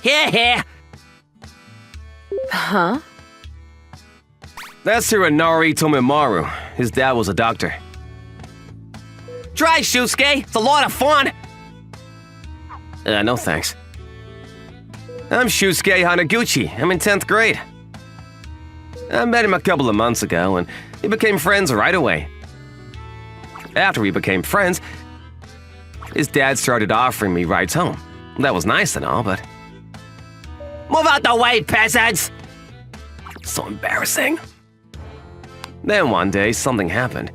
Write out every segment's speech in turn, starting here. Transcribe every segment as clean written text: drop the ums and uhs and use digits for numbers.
Here. Huh? That's Hironori Tomimaru. His dad was a doctor. Try, Shusuke. It's a lot of fun. No thanks. I'm Shusuke Hanaguchi. I'm in 10th grade. I met him a couple of months ago, and we became friends right away. After we became friends, his dad started offering me rides home. That was nice and all, but... Move out the way, peasants! So embarrassing. Then one day, something happened.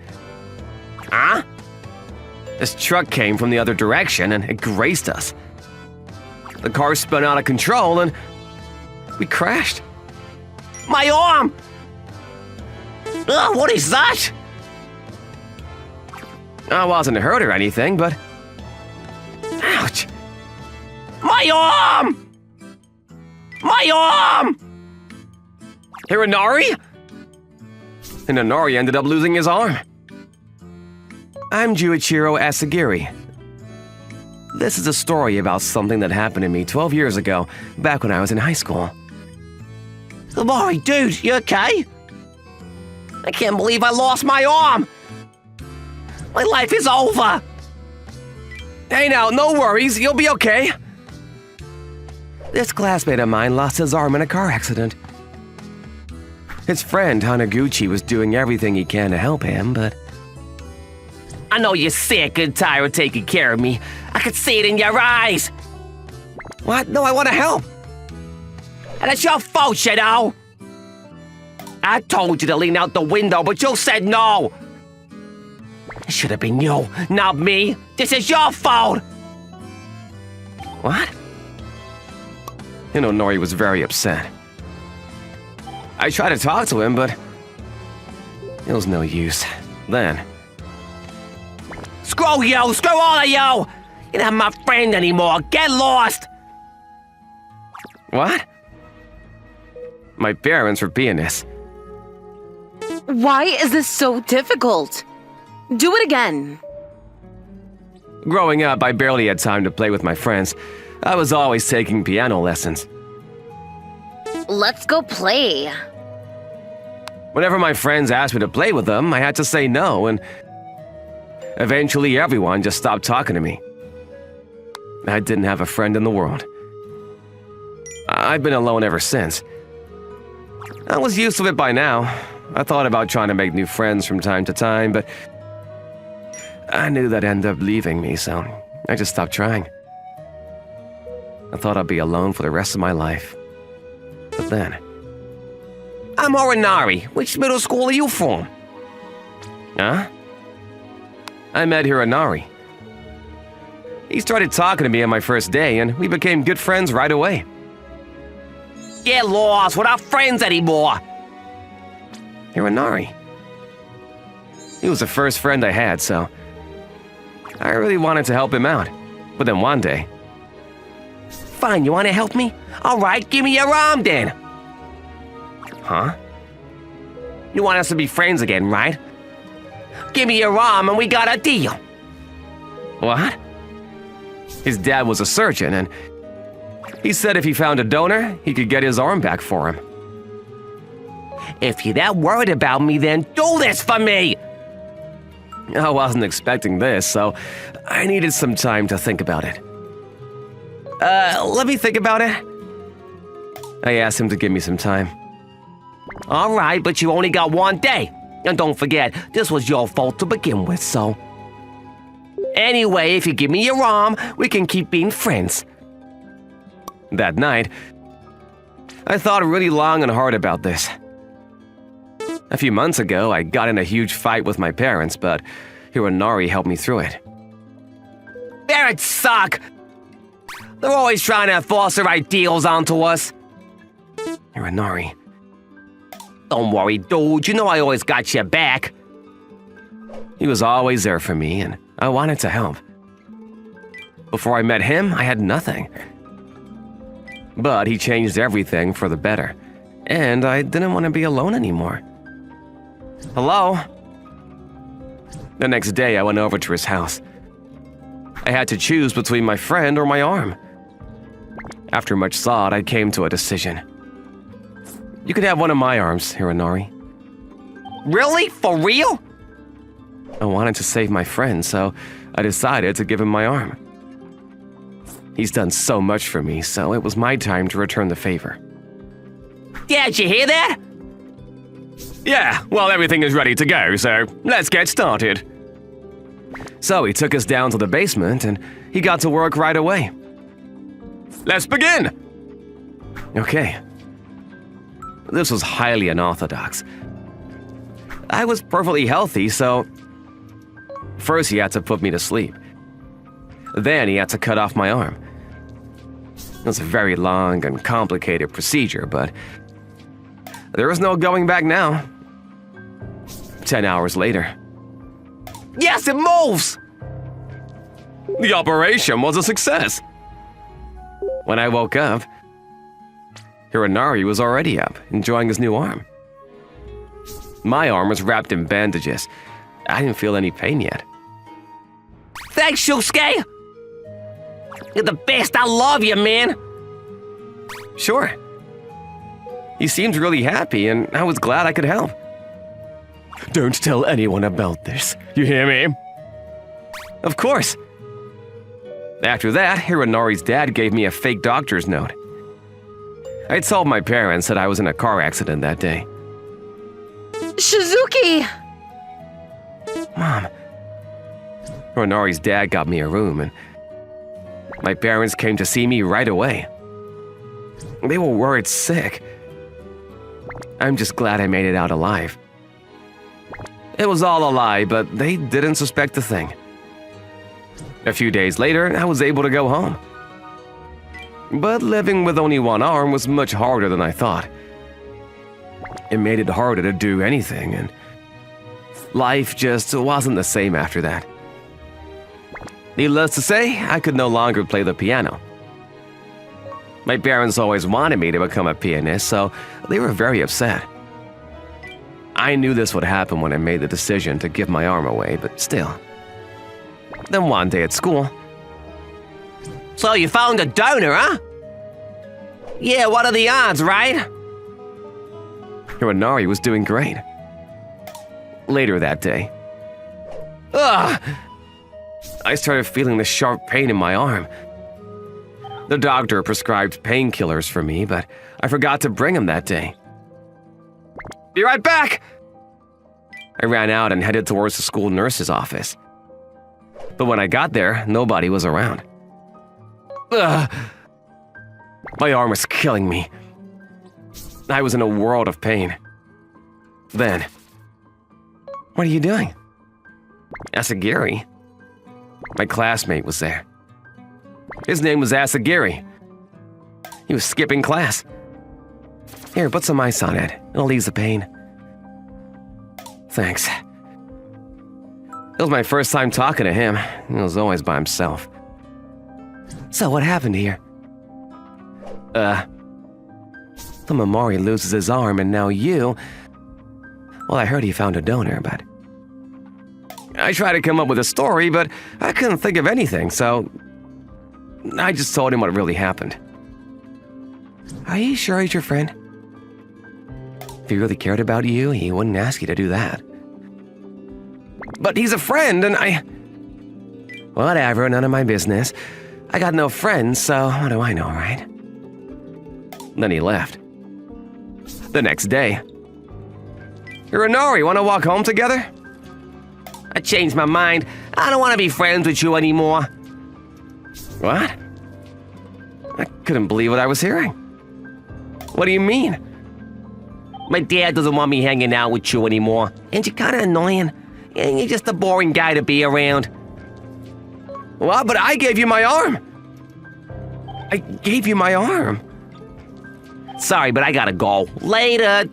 Huh? This truck came from the other direction, and it grazed us. The car spun out of control, and we crashed. My arm! What is that? I wasn't hurt or anything, but... Ouch! My arm! My arm! Hironori? Hironori ended up losing his arm. I'm Juichiro Asagiri. This is a story about something that happened to me 12 years ago, back when I was in high school. Mori, dude, you okay? I can't believe I lost my arm! My life is over! Hey now, no worries, you'll be okay. This classmate of mine lost his arm in a car accident. His friend Hanaguchi was doing everything he can to help him, but... I know you're sick and tired of taking care of me. I could see it in your eyes. What? No, I want to help. And it's your fault, you know. I told you to lean out the window, but you said no. It should have been you, not me. This is your fault. What? Hironori was very upset. I tried to talk to him, but it was no use. Then... Screw you! Screw all of you! You're not my friend anymore. Get lost! What? My parents were pianists. Why is this so difficult? Do it again. Growing up, I barely had time to play with my friends. I was always taking piano lessons. Let's go play. Whenever my friends asked me to play with them, I had to say no, and eventually everyone just stopped talking to me. I didn't have a friend in the world. I've been alone ever since. I was used to it by now. I thought about trying to make new friends from time to time, but I knew that'd end up leaving me, so I just stopped trying. I thought I'd be alone for the rest of my life. But then... I'm Hironori. Which middle school are you from? Huh? I met Hironori. He started talking to me on my first day, and we became good friends right away. Get lost. We're not friends anymore. Hironori. He was the first friend I had, so I really wanted to help him out. But then one day... Fine, you want to help me? All right, give me your arm then. Huh? You want us to be friends again, right? Give me your arm and we got a deal. What? His dad was a surgeon, and he said if he found a donor, he could get his arm back for him. If you're that worried about me, then do this for me! I wasn't expecting this, so I needed some time to think about it. Let me think about it. I asked him to give me some time. All right, but you only got one day. And don't forget, this was your fault to begin with, so... Anyway, if you give me your arm, we can keep being friends. That night, I thought really long and hard about this. A few months ago, I got in a huge fight with my parents, but Hironori helped me through it. Parents suck! They're always trying to force their ideals onto us. Hironori. Don't worry, dude. You know I always got your back. He was always there for me, and I wanted to help. Before I met him, I had nothing. But he changed everything for the better, and I didn't want to be alone anymore. Hello? The next day, I went over to his house. I had to choose between my friend or my arm. After much thought, I came to a decision. You could have one of my arms, Hironori. Really? For real? I wanted to save my friend, so I decided to give him my arm. He's done so much for me, so it was my time to return the favor. Yeah, did you hear that? Yeah, well, everything is ready to go, so let's get started. So he took us down to the basement, and he got to work right away. Let's begin! Okay. This was highly unorthodox. I was perfectly healthy, so first he had to put me to sleep. Then he had to cut off my arm. It was a very long and complicated procedure, but there was no going back now. 10 hours later. Yes, it moves! The operation was a success. When I woke up, Hironori was already up, enjoying his new arm. My arm was wrapped in bandages. I didn't feel any pain yet. Thanks, Shusuke! You're the best, I love you, man! Sure. He seemed really happy, and I was glad I could help. Don't tell anyone about this. You hear me? Of course. After that, Hironori's dad gave me a fake doctor's note. I told my parents that I was in a car accident that day. Shizuki! Mom. Hironori's dad got me a room, and my parents came to see me right away. They were worried sick. I'm just glad I made it out alive. It was all a lie, but they didn't suspect a thing. A few days later, I was able to go home. But living with only one arm was much harder than I thought. It made it harder to do anything, and life just wasn't the same after that. Needless to say, I could no longer play the piano. My parents always wanted me to become a pianist, so they were very upset. I knew this would happen when I made the decision to give my arm away, but still. Then one day at school. So you found a donor, huh? Yeah, what are the odds, right? Hironori was doing great. Later that day. Ugh! I started feeling the sharp pain in my arm. The doctor prescribed painkillers for me, but I forgot to bring him that day. Be right back! I ran out and headed towards the school nurse's office. But when I got there, nobody was around. Ugh! My arm was killing me. I was in a world of pain. Then, what are you doing? Asagiri. My classmate was there. His name was Asagiri. He was skipping class. Here, put some ice on it. It'll ease the pain. Thanks. It was my first time talking to him. He was always by himself. So what happened here? Tomomori loses his arm and now you... Well, I heard he found a donor, but... I tried to come up with a story, but I couldn't think of anything, so... I just told him what really happened. Are you sure he's your friend? If he really cared about you, he wouldn't ask you to do that. But he's a friend, and I... Whatever, none of my business. I got no friends, so what do I know, right? Then he left. The next day... Hironori, want to walk home together? I changed my mind. I don't want to be friends with you anymore. What? I couldn't believe what I was hearing. What do you mean? My dad doesn't want me hanging out with you anymore. And you're kind of annoying. And you're just a boring guy to be around. Well, but I gave you my arm. I gave you my arm. Sorry, but I gotta go. Later.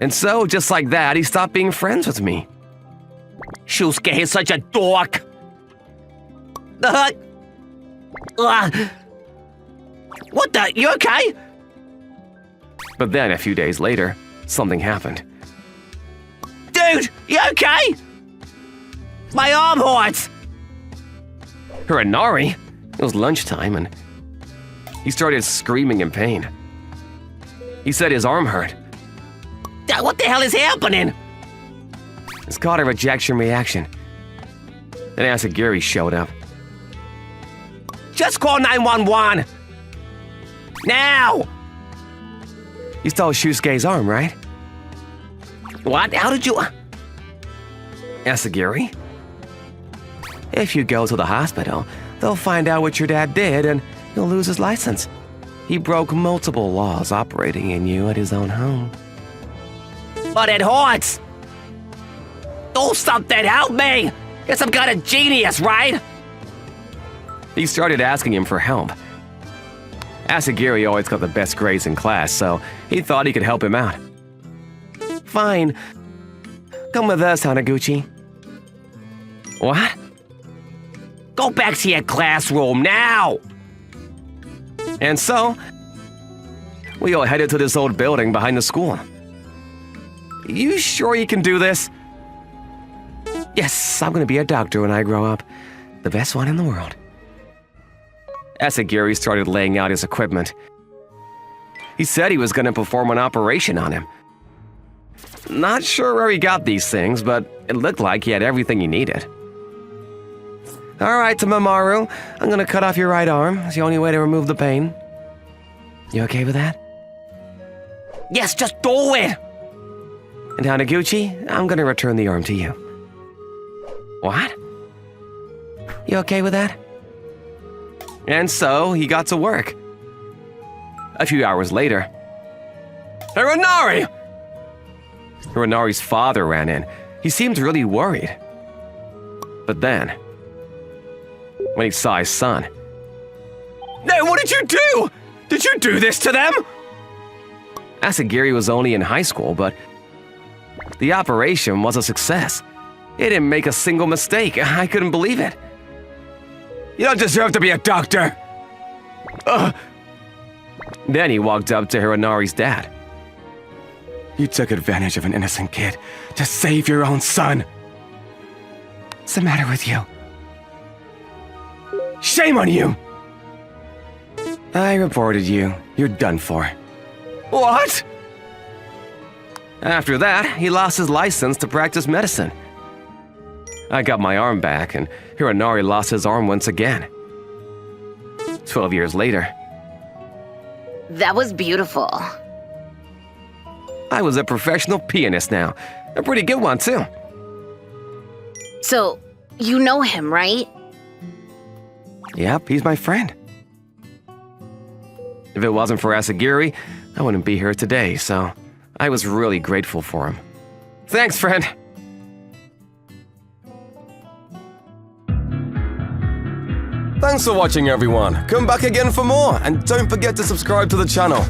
And so, just like that, he stopped being friends with me. Shusuke is such a dork. What the? You okay? But then, a few days later, something happened. Dude, you okay? My arm hurts. Hironori, it was lunchtime, and He started screaming in pain. He said his arm hurt. What the hell is happening? It's called a rejection reaction. Then Asagiri showed up. Just call 911. Now! You stole Shusuke's arm, right? What? How did you... Asagiri? If you go to the hospital, they'll find out what your dad did and he'll lose his license. He broke multiple laws operating in you at his own home. But it hurts. Do something, help me! You're some kind of genius, right? He started asking him for help. Asagiri always got the best grades in class, so he thought he could help him out. Fine. Come with us, Hanaguchi. What? Go back to your classroom now! And so, we all headed to this old building behind the school. You sure you can do this? Yes, I'm gonna be a doctor when I grow up. The best one in the world. Asagiri started laying out his equipment. He said he was gonna perform an operation on him. Not sure where he got these things, but it looked like he had everything he needed. All right, Tamamaru, I'm gonna cut off your right arm. It's the only way to remove the pain. You okay with that? Yes, just do it! And Hanaguchi, I'm gonna return the arm to you. What? You okay with that? And so, he got to work. A few hours later... Hironari! Hironari's father ran in. He seemed really worried. But then... when he saw his son... No, what did you do? Did you do this to them? Asagiri was only in high school, but... the operation was a success. It didn't make a single mistake. I couldn't believe it. You don't deserve to be a doctor! Ugh. Then he walked up to Hironari's dad. You took advantage of an innocent kid to save your own son. What's the matter with you? Shame on you! I reported you. You're done for. What? After that, he lost his license to practice medicine. I got my arm back, and Hironari lost his arm once again. 12 years later, That was beautiful. I was a professional pianist now. A pretty good one, too. So, you know him, right? Yep, he's my friend. If it wasn't for Asagiri, I wouldn't be here today, so I was really grateful for him. Thanks, friend! Thanks for watching, everyone. Come back again for more, and don't forget to subscribe to the channel.